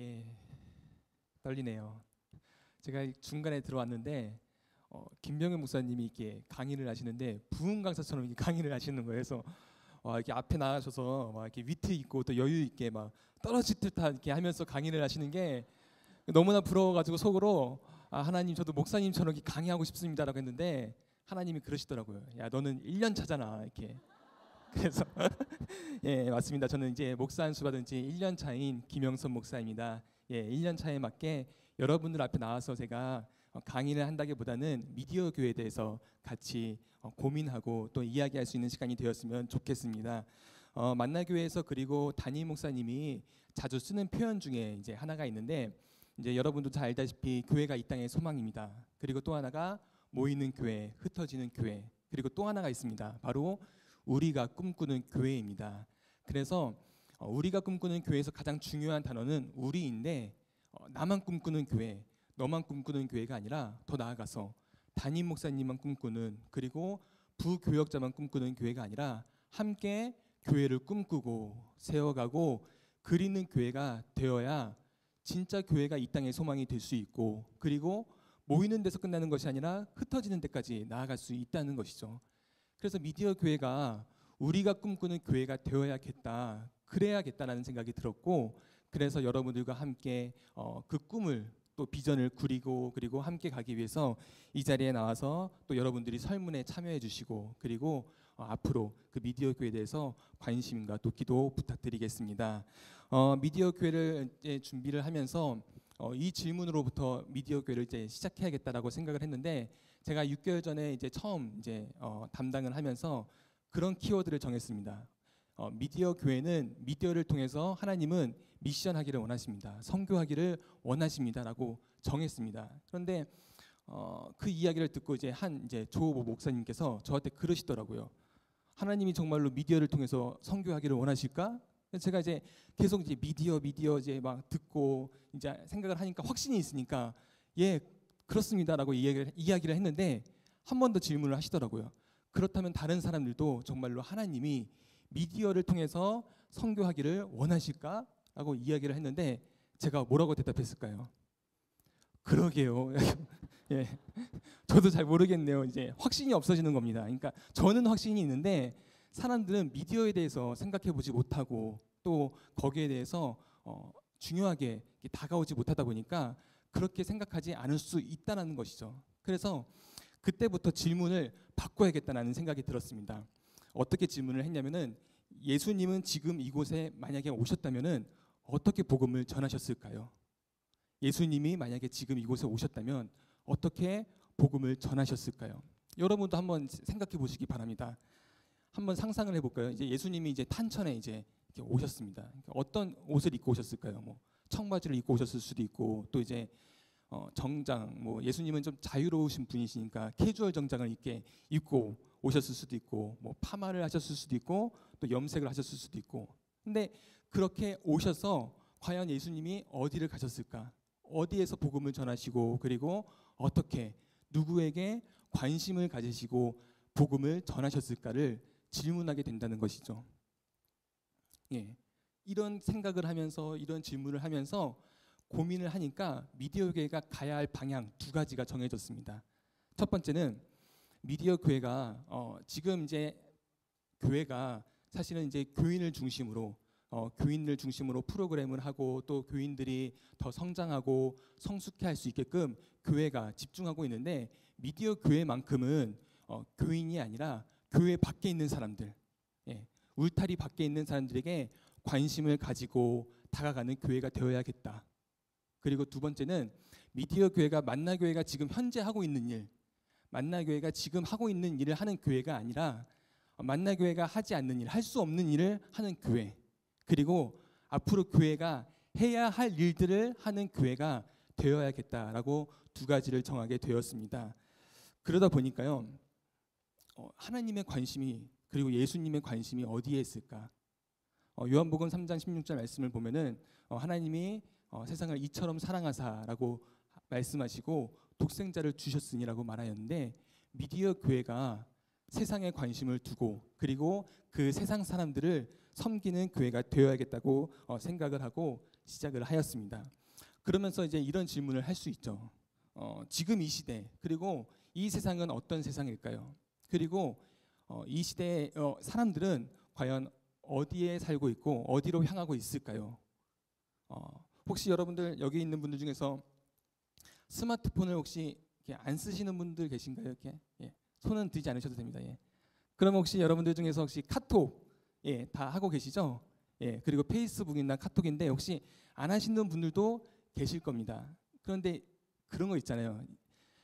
예, 떨리네요. 제가 중간에 들어왔는데 김병현 목사님이 이렇게 강의를 하시는데 부흥 강사처럼 이렇게 강의를 하시는 거예요. 그래서 이렇게 앞에 나가셔서 막 이렇게 위트 있고 또 여유 있게 막 떨어질 듯한 이렇게 하면서 강의를 하시는 게 너무나 부러워가지고 속으로 하나님 저도 목사님처럼 이렇게 강의하고 싶습니다라고 했는데 하나님이 그러시더라고요. 야 너는 1년 차잖아 이렇게. 그래서 예 맞습니다. 저는 이제 목사 안수 받은 지 1년 차인 김영선 목사입니다. 예 1년 차에 맞게 여러분들 앞에 나와서 제가 강의를 한다기보다는 미디어 교회에 대해서 같이 고민하고 또 이야기할 수 있는 시간이 되었으면 좋겠습니다. 만나교회에서 그리고 담임 목사님이 자주 쓰는 표현 중에 이제 하나가 있는데 이제 여러분도 잘 알다시피 교회가 이 땅의 소망입니다. 그리고 또 하나가 모이는 교회, 흩어지는 교회, 그리고 또 하나가 있습니다. 바로 우리가 꿈꾸는 교회입니다. 그래서 우리가 꿈꾸는 교회에서 가장 중요한 단어는 우리인데 나만 꿈꾸는 교회, 너만 꿈꾸는 교회가 아니라 더 나아가서 담임 목사님만 꿈꾸는 그리고 부교역자만 꿈꾸는 교회가 아니라 함께 교회를 꿈꾸고 세워가고 그리는 교회가 되어야 진짜 교회가 이 땅의 소망이 될 수 있고 그리고 모이는 데서 끝나는 것이 아니라 흩어지는 데까지 나아갈 수 있다는 것이죠. 그래서 미디어 교회가 우리가 꿈꾸는 교회가 되어야겠다, 그래야겠다라는 생각이 들었고 그래서 여러분들과 함께 그 꿈을 또 비전을 꾸리고 그리고 함께 가기 위해서 이 자리에 나와서 또 여러분들이 설문에 참여해 주시고 그리고 앞으로 그 미디어 교회에 대해서 관심과 또 기도 부탁드리겠습니다. 미디어 교회를 이제 준비를 하면서 이 질문으로부터 미디어 교회를 이제 시작해야겠다라고 생각을 했는데 제가 6개월 전에 이제 처음 이제 담당을 하면서 그런 키워드를 정했습니다. 미디어 교회는 미디어를 통해서 하나님은 미션하기를 원하십니다. 선교하기를 원하십니다라고 정했습니다. 그런데 그 이야기를 듣고 이제 이제 조호 목사님께서 저한테 그러시더라고요. 하나님이 정말로 미디어를 통해서 선교하기를 원하실까? 제가 이제 계속 이제 미디어 이제 막 듣고 이제 생각을 하니까 확신이 있으니까 예 그렇습니다라고 이야기를 했는데 한 번 더 질문을 하시더라고요. 그렇다면 다른 사람들도 정말로 하나님이 미디어를 통해서 선교하기를 원하실까? 라고 이야기를 했는데 제가 뭐라고 대답했을까요? 그러게요. 예, 저도 잘 모르겠네요. 이제 확신이 없어지는 겁니다. 그러니까 저는 확신이 있는데 사람들은 미디어에 대해서 생각해보지 못하고 또 거기에 대해서 중요하게 다가오지 못하다 보니까 그렇게 생각하지 않을 수 있다는 것이죠. 그래서 그때부터 질문을 바꿔야겠다는 생각이 들었습니다. 어떻게 질문을 했냐면은 예수님은 지금 이곳에 만약에 오셨다면은 어떻게 복음을 전하셨을까요? 예수님이 만약에 지금 이곳에 오셨다면 어떻게 복음을 전하셨을까요? 여러분도 한번 생각해 보시기 바랍니다. 한번 상상을 해볼까요? 이제 예수님이 이제 탄천에 이제 이렇게 오셨습니다. 그러니까 어떤 옷을 입고 오셨을까요? 뭐 청바지를 입고 오셨을 수도 있고 또 이제 정장 뭐 예수님은 좀 자유로우신 분이시니까 캐주얼 정장을 이렇게 입고 오셨을 수도 있고 뭐 파마를 하셨을 수도 있고 또 염색을 하셨을 수도 있고 근데 그렇게 오셔서 과연 예수님이 어디를 가셨을까? 어디에서 복음을 전하시고 그리고 어떻게 누구에게 관심을 가지시고 복음을 전하셨을까를 질문하게 된다는 것이죠. 예, 이런 생각을 하면서 이런 질문을 하면서 고민을 하니까 미디어 교회가 가야 할 방향 두 가지가 정해졌습니다. 첫 번째는 미디어 교회가 지금 이제 교회가 사실은 이제 교인을 중심으로 프로그램을 하고 또 교인들이 더 성장하고 성숙해 할 수 있게끔 교회가 집중하고 있는데 미디어 교회만큼은 교인이 아니라 교회 밖에 있는 사람들, 예, 울타리 밖에 있는 사람들에게 관심을 가지고 다가가는 교회가 되어야겠다. 그리고 두 번째는 미디어 교회가 만나교회가 지금 현재 하고 있는 일, 만나교회가 지금 하고 있는 일을 하는 교회가 아니라 만나교회가 하지 않는 일, 할 수 없는 일을 하는 교회, 그리고 앞으로 교회가 해야 할 일들을 하는 교회가 되어야겠다라고 두 가지를 정하게 되었습니다. 그러다 보니까요, 하나님의 관심이 그리고 예수님의 관심이 어디에 있을까? 요한복음 3장 16절 말씀을 보면은 하나님이 세상을 이처럼 사랑하사라고 말씀하시고 독생자를 주셨으니라고 말하였는데 미디어 교회가 세상에 관심을 두고 그리고 그 세상 사람들을 섬기는 교회가 되어야겠다고 생각을 하고 시작을 하였습니다. 그러면서 이제 이런 질문을 할 수 있죠. 지금 이 시대, 그리고 이 세상은 어떤 세상일까요? 그리고 이 시대의 사람들은 과연 어디에 살고 있고 어디로 향하고 있을까요? 혹시 여러분들 여기 있는 분들 중에서 스마트폰을 혹시 이렇게 안 쓰시는 분들 계신가요? 이렇게 손은 들지 않으셔도 됩니다. 그럼 혹시 여러분들 중에서 혹시 카톡 다 하고 계시죠? 그리고 페이스북이나 카톡인데 혹시 안 하시는 분들도 계실 겁니다. 그런데 그런 거 있잖아요.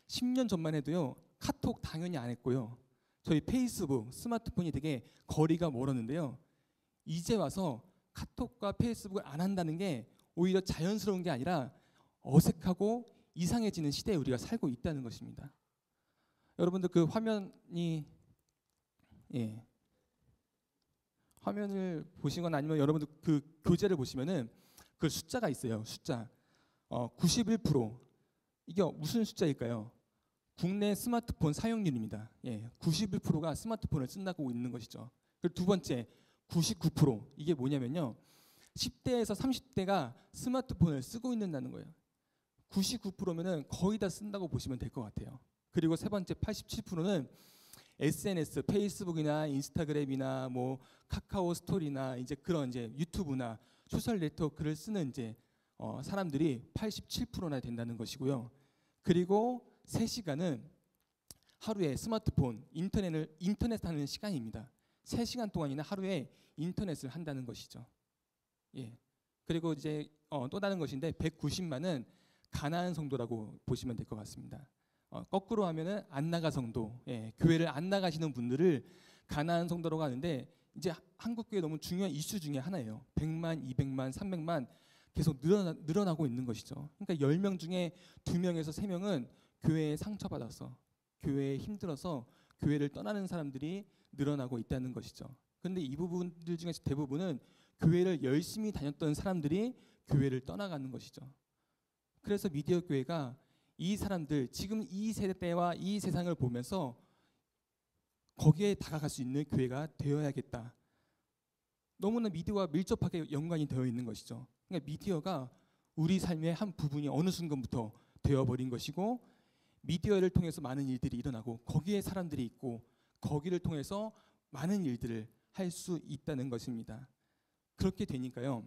10년 전만 해도요, 카톡 당연히 안 했고요. 저희 페이스북, 스마트폰이 되게 거리가 멀었는데요. 이제 와서 카톡과 페이스북을 안 한다는 게 오히려 자연스러운 게 아니라 어색하고 이상해지는 시대에 우리가 살고 있다는 것입니다. 여러분들 그 화면이 화면을 보시거나 아니면 여러분들 그 교재를 보시면은 그 숫자가 있어요. 숫자 91%. 이게 무슨 숫자일까요? 국내 스마트폰 사용률입니다. 91%가 스마트폰을 쓴다고 있는 것이죠. 그리고 두 번째 99%. 이게 뭐냐면요, 10대에서 30대가 스마트폰을 쓰고 있는다는 거예요. 99%면은 거의 다 쓴다고 보시면 될 것 같아요. 그리고 세 번째 87%는 SNS, 페이스북이나 인스타그램이나 뭐 카카오 스토리나 이제 그런 이제 유튜브나 소셜 네트워크를 쓰는 이제 사람들이 87%나 된다는 것이고요. 그리고 3시간은 하루에 스마트폰, 인터넷 하는 시간입니다. 3시간 동안이나 하루에 인터넷을 한다는 것이죠. 그리고 이제 또 다른 것인데 190만은 가나안 성도라고 보시면 될 것 같습니다. 거꾸로 하면은 안 나가 성도, 교회를 안 나가시는 분들을 가나안 성도라고 하는데, 이제 한국 교회 너무 중요한 이슈 중에 하나예요. 100만, 200만, 300만 계속 늘어나고 있는 것이죠. 그러니까 10명 중에 2명에서 3명은 교회에 상처받아서, 교회에 힘들어서 교회를 떠나는 사람들이 늘어나고 있다는 것이죠. 그런데 이 부분들 중에서 대부분은 교회를 열심히 다녔던 사람들이 교회를 떠나가는 것이죠. 그래서 미디어 교회가 이 사람들, 지금 이 세대와 이 세상을 보면서 거기에 다가갈 수 있는 교회가 되어야겠다. 너무나 미디어와 밀접하게 연관이 되어 있는 것이죠. 그러니까 미디어가 우리 삶의 한 부분이 어느 순간부터 되어버린 것이고, 미디어를 통해서 많은 일들이 일어나고 거기에 사람들이 있고 거기를 통해서 많은 일들을 할 수 있다는 것입니다. 그렇게 되니까요,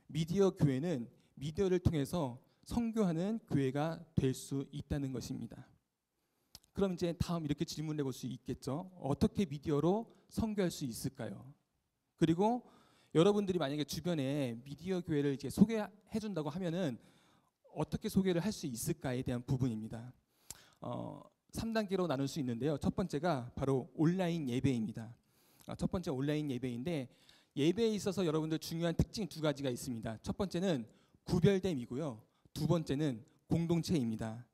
미디어 교회는 미디어를 통해서 선교하는 교회가 될 수 있다는 것입니다. 그럼 이제 다음 이렇게 질문해 볼 수 있겠죠. 어떻게 미디어로 선교할 수 있을까요? 그리고 여러분들이 만약에 주변에 미디어 교회를 이제 소개해 준다고 하면은 어떻게 소개를 할 수 있을까에 대한 부분입니다. 3단계로 나눌 수 있는데요. 첫 번째가 바로 온라인 예배입니다. 첫 번째 온라인 예배인데, 예배에 있어서 여러분들 중요한 특징 2가지가 있습니다. 첫 번째는 구별됨이고요. 두 번째는 공동체입니다.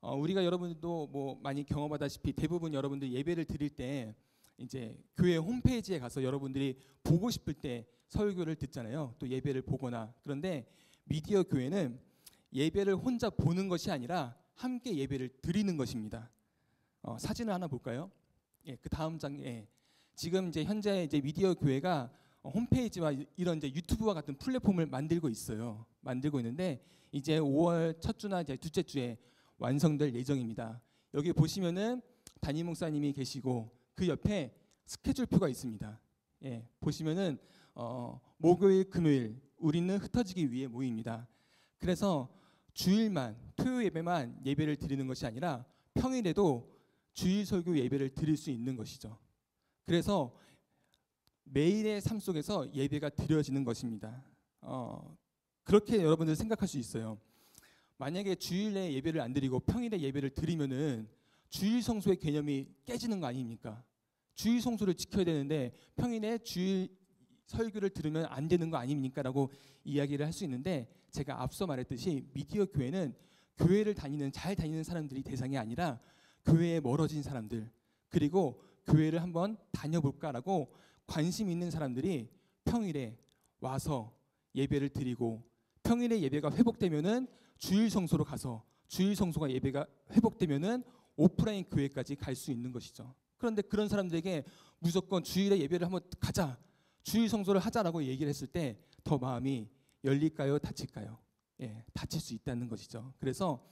우리가 여러분들도 뭐 많이 경험하다시피 대부분 여러분들 예배를 드릴 때 이제 교회 홈페이지에 가서 여러분들이 보고 싶을 때 설교를 듣잖아요. 또 예배를 보거나. 그런데 미디어 교회는 예배를 혼자 보는 것이 아니라 함께 예배를 드리는 것입니다. 사진을 하나 볼까요? 그 다음 장에 지금 이제 현재 이제 미디어 교회가 홈페이지와 이런 이제 유튜브와 같은 플랫폼을 만들고 있어요. 만들고 있는데 이제 5월 첫 주나 이제 둘째 주에 완성될 예정입니다. 여기 보시면은 담임 목사님이 계시고 그 옆에 스케줄표가 있습니다. 보시면은 목요일, 금요일 우리는 흩어지기 위해 모입니다. 그래서 주일만, 토요 예배만 예배를 드리는 것이 아니라 평일에도 주일 설교 예배를 드릴 수 있는 것이죠. 그래서 매일의 삶 속에서 예배가 드려지는 것입니다. 그렇게 여러분들 생각할 수 있어요. 만약에 주일에 예배를 안 드리고 평일에 예배를 드리면은 주일 성소의 개념이 깨지는 거 아닙니까? 주일 성소를 지켜야 되는데 평일에 주일 설교를 들으면 안 되는 거 아닙니까? 라고 이야기를 할 수 있는데, 제가 앞서 말했듯이 미디어 교회는 교회를 잘 다니는 사람들이 대상이 아니라 교회에 멀어진 사람들, 그리고 교회를 한번 다녀볼까라고 관심 있는 사람들이 평일에 와서 예배를 드리고, 평일에 예배가 회복되면은 주일 성소로 가서 주일 성소가 예배가 회복되면은 오프라인 교회까지 갈 수 있는 것이죠. 그런데 그런 사람들에게 무조건 주일에 예배를 한번 가자, 주일 성소를 하자라고 얘기를 했을 때 더 마음이 열릴까요? 닫힐까요? 예, 닫힐 수 있다는 것이죠. 그래서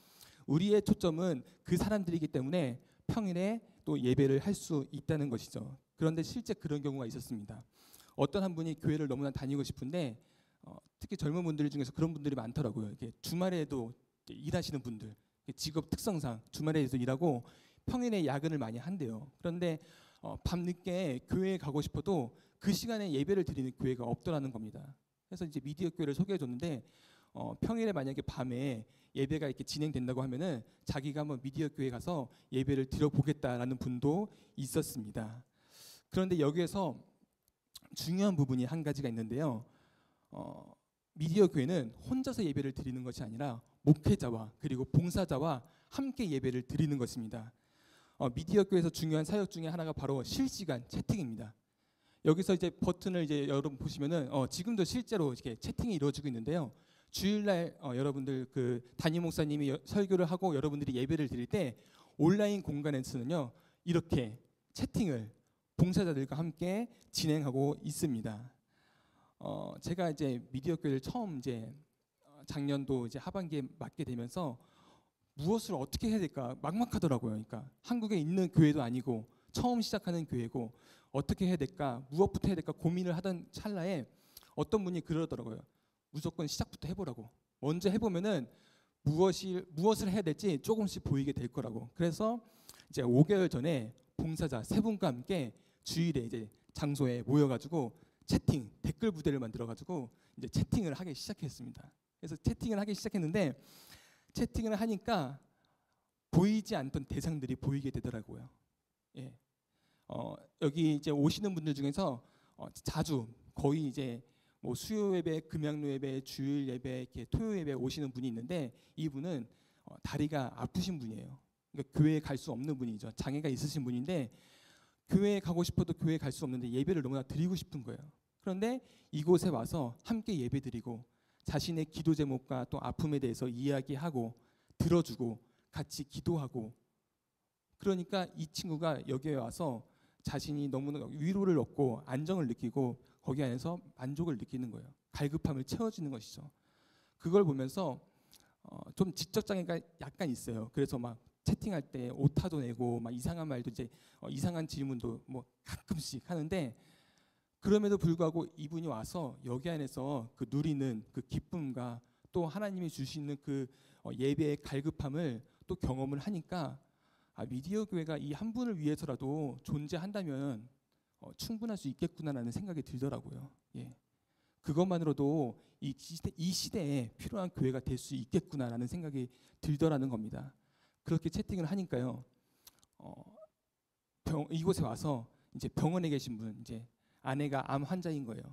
우리의 초점은 그 사람들이기 때문에 평일에 또 예배를 할 수 있다는 것이죠. 그런데 실제 그런 경우가 있었습니다. 어떤 한 분이 교회를 너무나 다니고 싶은데 특히 젊은 분들 중에서 그런 분들이 많더라고요. 이렇게 주말에도 일하시는 분들, 직업 특성상 주말에도 일하고 평일에 야근을 많이 한대요. 그런데 밤늦게 교회에 가고 싶어도 그 시간에 예배를 드리는 교회가 없더라는 겁니다. 그래서 이제 미디어 교회를 소개해 줬는데 평일에 만약에 밤에 예배가 이렇게 진행된다고 하면은 자기가 한번 미디어 교회 가서 예배를 드려보겠다라는 분도 있었습니다. 그런데 여기에서 중요한 부분이 한 가지가 있는데요. 미디어 교회는 혼자서 예배를 드리는 것이 아니라 목회자와 그리고 봉사자와 함께 예배를 드리는 것입니다. 미디어 교회에서 중요한 사역 중에 하나가 바로 실시간 채팅입니다. 여기서 이제 버튼을 이제 여러분 보시면은 지금도 실제로 이렇게 채팅이 이루어지고 있는데요. 주일날 여러분들 그 담임 목사님이 설교를 하고 여러분들이 예배를 드릴 때 온라인 공간에서는요 이렇게 채팅을 봉사자들과 함께 진행하고 있습니다. 제가 이제 미디어 교회를 처음 이제 작년도 이제 하반기에 맡게 되면서 무엇을 어떻게 해야 될까 막막하더라고요. 그러니까 한국에 있는 교회도 아니고 처음 시작하는 교회고 어떻게 해야 될까 무엇부터 해야 될까 고민을 하던 찰나에 어떤 분이 그러더라고요. 무조건 시작부터 해보라고. 먼저 해보면은 무엇을 해야 될지 조금씩 보이게 될 거라고. 그래서 이제 5개월 전에 봉사자 3분과 함께 주일에 이제 장소에 모여가지고 채팅 댓글 부대를 만들어가지고 이제 채팅을 하기 시작했습니다. 그래서 채팅을 하기 시작했는데 채팅을 하니까 보이지 않던 대상들이 보이게 되더라고요. 예. 여기 이제 오시는 분들 중에서 자주 거의 이제 뭐 수요 예배, 금양로 예배, 주일 예배, 이렇게 토요 예배 오시는 분이 있는데 이분은 다리가 아프신 분이에요. 그러니까 교회에 갈 수 없는 분이죠. 장애가 있으신 분인데 교회에 가고 싶어도 교회에 갈 수 없는데 예배를 너무나 드리고 싶은 거예요. 그런데 이곳에 와서 함께 예배드리고 자신의 기도 제목과 또 아픔에 대해서 이야기하고 들어주고 같이 기도하고 그러니까 이 친구가 여기에 와서 자신이 너무나 위로를 얻고 안정을 느끼고 거기 안에서 만족을 느끼는 거예요. 갈급함을 채워지는 것이죠. 그걸 보면서 좀 지적 장애가 약간 있어요. 그래서 막 채팅할 때 오타도 내고 막 이상한 말도 이제 이상한 질문도 뭐 가끔씩 하는데 그럼에도 불구하고 이분이 와서 여기 안에서 그 누리는 그 기쁨과 또 하나님이 주시는 그 예배의 갈급함을 또 경험을 하니까 미디어 교회가 이 한 분을 위해서라도 존재한다면 충분할 수 있겠구나라는 생각이 들더라고요. 예. 그것만으로도 이 시대에 필요한 교회가 될 수 있겠구나라는 생각이 들더라는 겁니다. 그렇게 채팅을 하니까요. 이곳에 와서 이제 병원에 계신 분, 이제 아내가 암 환자인 거예요.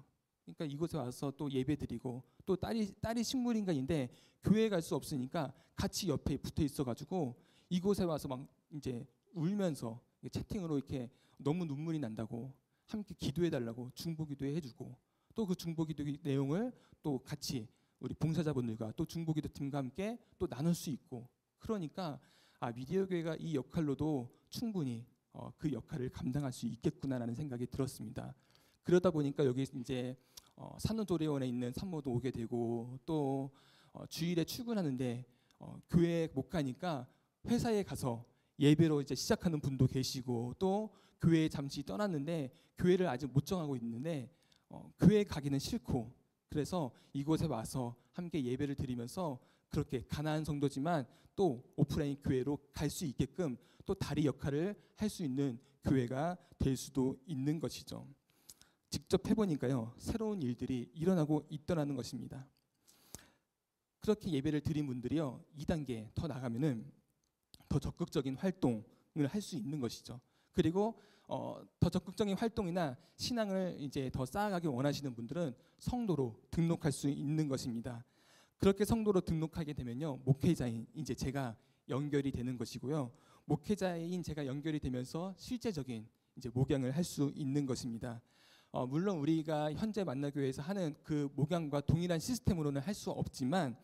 그러니까 이곳에 와서 또 예배드리고 또 딸이 식물인간인데 교회에 갈 수 없으니까 같이 옆에 붙어 있어가지고 이곳에 와서 막 이제 울면서 채팅으로 이렇게 너무 눈물이 난다고 함께 기도해달라고 중보기도 해주고 또 그 중보기도 내용을 또 같이 우리 봉사자분들과 또 중보기도 팀과 함께 또 나눌 수 있고 그러니까 미디어 교회가 이 역할로도 충분히 그 역할을 감당할 수 있겠구나라는 생각이 들었습니다. 그러다 보니까 여기 이제 산후조리원에 있는 산모도 오게 되고 또 주일에 출근하는데 교회에 못 가니까 회사에 가서 예배로 이제 시작하는 분도 계시고 또 교회에 잠시 떠났는데 교회를 아직 못 정하고 있는데 교회에 가기는 싫고 그래서 이곳에 와서 함께 예배를 드리면서 그렇게 가난한 성도지만 또 오프라인 교회로 갈 수 있게끔 또 다리 역할을 할 수 있는 교회가 될 수도 있는 것이죠. 직접 해보니까요 새로운 일들이 일어나고 있더라는 것입니다. 그렇게 예배를 드린 분들이요 2단계 더 나가면은 더 적극적인 활동을 할 수 있는 것이죠. 그리고 더 적극적인 활동이나 신앙을 이제 더 쌓아가기 원하시는 분들은 성도로 등록할 수 있는 것입니다. 그렇게 성도로 등록하게 되면요 목회자인 이제 제가 연결이 되는 것이고요. 목회자인 제가 연결이 되면서 실제적인 이제 목양을 할 수 있는 것입니다. 물론 우리가 현재 만나교회에서 하는 그 목양과 동일한 시스템으로는 할 수 없지만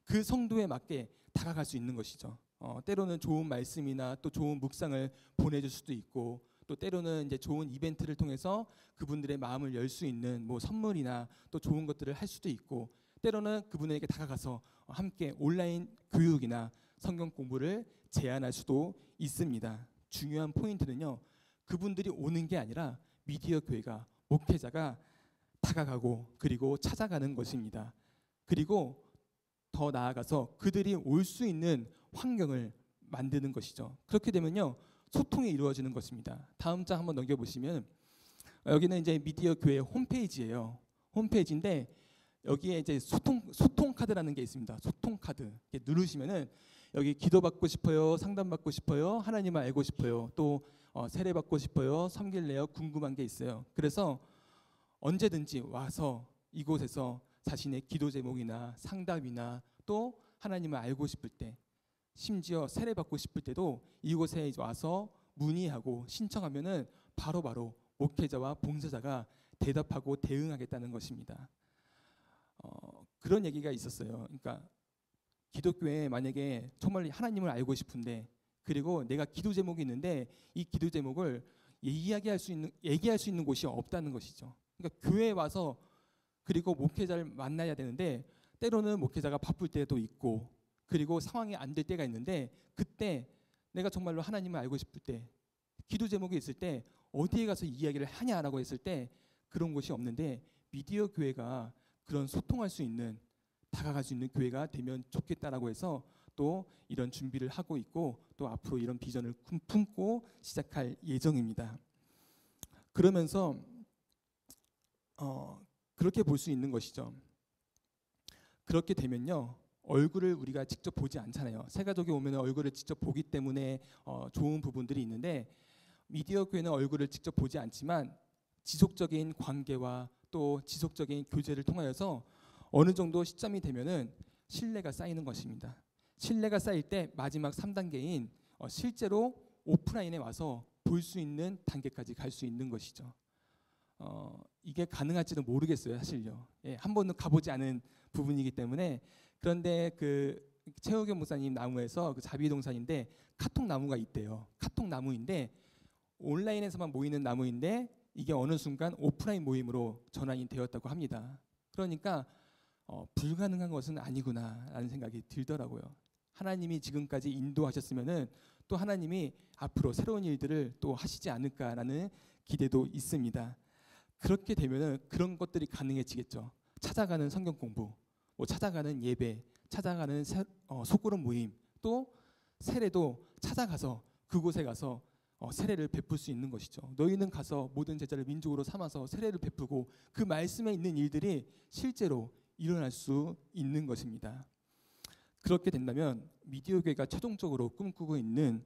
그 성도에 맞게 다가갈 수 있는 것이죠. 때로는 좋은 말씀이나 또 좋은 묵상을 보내줄 수도 있고 또 때로는 이제 좋은 이벤트를 통해서 그분들의 마음을 열 수 있는 뭐 선물이나 또 좋은 것들을 할 수도 있고 때로는 그분에게 다가가서 함께 온라인 교육이나 성경 공부를 제안할 수도 있습니다. 중요한 포인트는요, 그분들이 오는 게 아니라 미디어 교회가, 목회자가 다가가고 그리고 찾아가는 것입니다. 그리고 더 나아가서 그들이 올 수 있는 환경을 만드는 것이죠. 그렇게 되면요, 소통이 이루어지는 것입니다. 다음 장 한번 넘겨보시면, 여기는 이제 미디어 교회 홈페이지예요. 홈페이지인데 여기에 이제 소통 카드라는 게 있습니다. 소통 카드 누르시면은 여기 기도받고 싶어요, 상담받고 싶어요, 하나님을 알고 싶어요, 또 세례받고 싶어요, 섬길래요, 궁금한 게 있어요. 그래서 언제든지 와서 이곳에서 자신의 기도 제목이나 상담이나 또 하나님을 알고 싶을 때, 심지어 세례받고 싶을 때도 이곳에 와서 문의하고 신청하면은 바로바로 목회자와 봉사자가 대답하고 대응하겠다는 것입니다. 그런 얘기가 있었어요. 그러니까 기독교에 만약에 정말 하나님을 알고 싶은데, 그리고 내가 기도 제목이 있는데 이 기도 제목을 얘기할 수 있는 곳이 없다는 것이죠. 그러니까 교회에 와서 그리고 목회자를 만나야 되는데, 때로는 목회자가 바쁠 때도 있고 그리고 상황이 안 될 때가 있는데, 그때 내가 정말로 하나님을 알고 싶을 때, 기도 제목이 있을 때 어디에 가서 이야기를 하냐라고 했을 때 그런 곳이 없는데, 미디어 교회가 그런 소통할 수 있는, 다가갈 수 있는 교회가 되면 좋겠다라고 해서 또 이런 준비를 하고 있고, 또 앞으로 이런 비전을 품고 시작할 예정입니다. 그러면서 그렇게 볼 수 있는 것이죠. 그렇게 되면요, 얼굴을 우리가 직접 보지 않잖아요. 새 가족이 오면 얼굴을 직접 보기 때문에 좋은 부분들이 있는데, 미디어 교회는 얼굴을 직접 보지 않지만 지속적인 관계와 또 지속적인 교제를 통하여서 어느 정도 시점이 되면은 신뢰가 쌓이는 것입니다. 신뢰가 쌓일 때 마지막 3단계인 실제로 오프라인에 와서 볼 수 있는 단계까지 갈 수 있는 것이죠. 이게 가능할지는 모르겠어요, 사실요. 예, 한 번도 가보지 않은 부분이기 때문에. 그런데 그 최호겸 목사님 나무에서, 그 자비동산인데 카톡 나무가 있대요. 카톡 나무인데 온라인에서만 모이는 나무인데 이게 어느 순간 오프라인 모임으로 전환이 되었다고 합니다. 그러니까 불가능한 것은 아니구나라는 생각이 들더라고요. 하나님이 지금까지 인도하셨으면은 또 하나님이 앞으로 새로운 일들을 또 하시지 않을까라는 기대도 있습니다. 그렇게 되면은 그런 것들이 가능해지겠죠. 찾아가는 성경 공부, 뭐 찾아가는 예배, 찾아가는 소그룹 모임, 또 세례도 찾아가서 그곳에 가서 세례를 베풀 수 있는 것이죠. 너희는 가서 모든 제자를 민족으로 삼아서 세례를 베푸고, 그 말씀에 있는 일들이 실제로 일어날 수 있는 것입니다. 그렇게 된다면 미디어 교회가 최종적으로 꿈꾸고 있는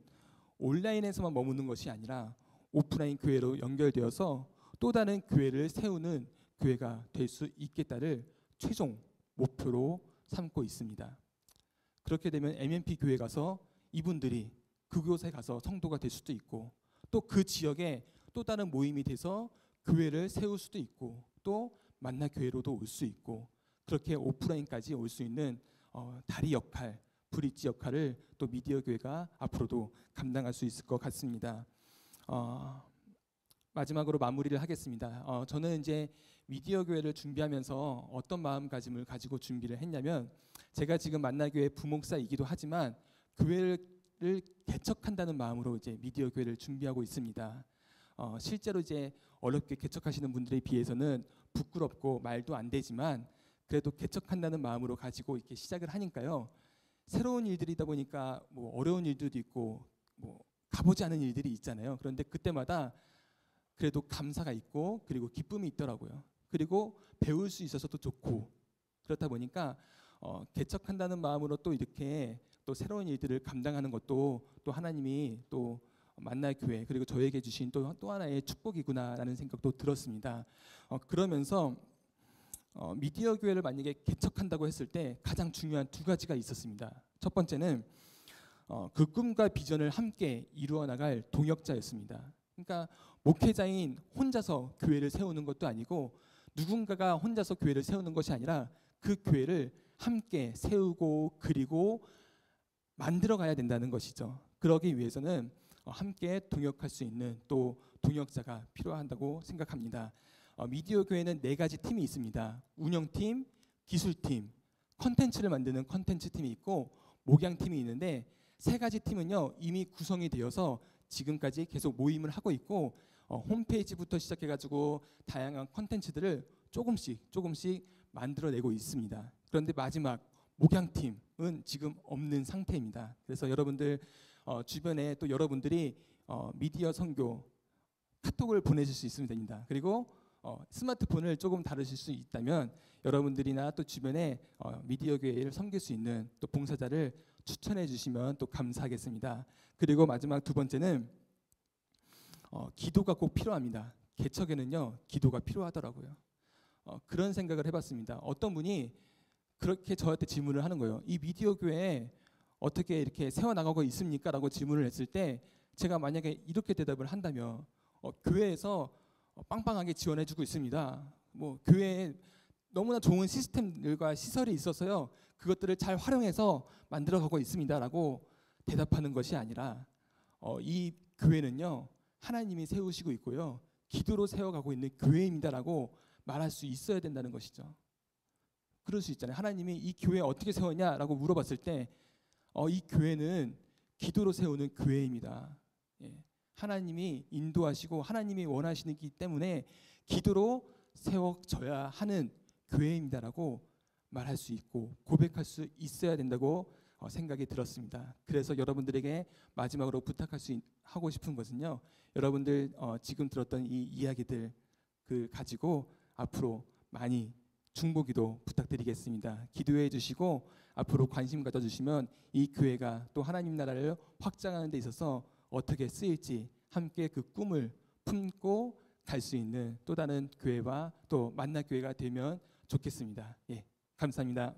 온라인에서만 머무는 것이 아니라 오프라인 교회로 연결되어서 또 다른 교회를 세우는 교회가 될 수 있겠다를 최종 목표로 삼고 있습니다. 그렇게 되면 MNP 교회 가서 이분들이 그곳에 가서 성도가 될 수도 있고, 또 그 지역에 또 다른 모임이 돼서 교회를 세울 수도 있고, 또 만나 교회로도 올 수 있고, 그렇게 오프라인까지 올 수 있는 다리 역할, 브릿지 역할을 또 미디어 교회가 앞으로도 감당할 수 있을 것 같습니다. 마지막으로 마무리를 하겠습니다. 저는 이제 미디어 교회를 준비하면서 어떤 마음가짐을 가지고 준비를 했냐면, 제가 지금 만나교회 부목사이기도 하지만 교회를 개척한다는 마음으로 이제 미디어 교회를 준비하고 있습니다. 실제로 이제 어렵게 개척하시는 분들에 비해서는 부끄럽고 말도 안 되지만, 그래도 개척한다는 마음으로 가지고 이렇게 시작을 하니까요, 새로운 일들이다 보니까 뭐 어려운 일들도 있고 뭐 가보지 않은 일들이 있잖아요. 그런데 그때마다 그래도 감사가 있고 그리고 기쁨이 있더라고요. 그리고 배울 수 있어서도 좋고, 그렇다 보니까 개척한다는 마음으로 또 이렇게 또 새로운 일들을 감당하는 것도 또 하나님이 또 만날 교회, 그리고 저에게 주신 또 하나의 축복이구나라는 생각도 들었습니다. 그러면서 미디어 교회를 만약에 개척한다고 했을 때 가장 중요한 두 가지가 있었습니다. 첫 번째는 그 꿈과 비전을 함께 이루어 나갈 동역자였습니다. 그러니까 목회자인 혼자서 교회를 세우는 것도 아니고, 누군가가 혼자서 교회를 세우는 것이 아니라 그 교회를 함께 세우고 그리고 만들어 가야 된다는 것이죠. 그러기 위해서는 함께 동역할 수 있는 또 동역자가 필요한다고 생각합니다. 미디어 교회는 4가지 팀이 있습니다. 운영팀, 기술팀, 컨텐츠를 만드는 컨텐츠 팀이 있고 목양팀이 있는데 세 가지 팀은요 이미 구성이 되어서 지금까지 계속 모임을 하고 있고 홈페이지부터 시작해가지고 다양한 컨텐츠들을 조금씩 만들어내고 있습니다. 그런데 마지막 목양팀은 지금 없는 상태입니다. 그래서 여러분들 주변에 또 여러분들이 미디어 선교 카톡을 보내실 수 있으면 됩니다. 그리고 스마트폰을 조금 다루실 수 있다면 여러분들이나 또 주변에 미디어 교회를 섬길 수 있는 또 봉사자를 추천해 주시면 또 감사하겠습니다. 그리고 마지막 두 번째는 기도가 꼭 필요합니다. 개척에는요 기도가 필요하더라고요. 그런 생각을 해봤습니다. 어떤 분이 그렇게 저한테 질문을 하는 거예요. 이 미디어 교회에 어떻게 이렇게 세워나가고 있습니까? 라고 질문을 했을 때 제가 만약에 이렇게 대답을 한다면 교회에서 빵빵하게 지원해주고 있습니다. 뭐 교회에 너무나 좋은 시스템들과 시설이 있어서요 그것들을 잘 활용해서 만들어가고 있습니다라고 대답하는 것이 아니라 이 교회는요 하나님이 세우시고 있고요 기도로 세워가고 있는 교회입니다라고 말할 수 있어야 된다는 것이죠. 그럴 수 있잖아요. 하나님이 이 교회 어떻게 세웠냐라고 물어봤을 때 이 교회는 기도로 세우는 교회입니다. 예. 하나님이 인도하시고 하나님이 원하시기 때문에 기도로 세워져야 하는 교회입니다라고 말할 수 있고 고백할 수 있어야 된다고 생각이 들었습니다. 그래서 여러분들에게 마지막으로 하고 싶은 것은요. 여러분들 지금 들었던 이 이야기들 가지고 앞으로 많이 중보기도 부탁드리겠습니다. 기도해 주시고 앞으로 관심 가져주시면 이 교회가 또 하나님 나라를 확장하는 데 있어서 어떻게 쓰일지 함께 그 꿈을 품고 갈 수 있는 또 다른 교회와 또 만나 교회가 되면 좋겠습니다. 예, 감사합니다.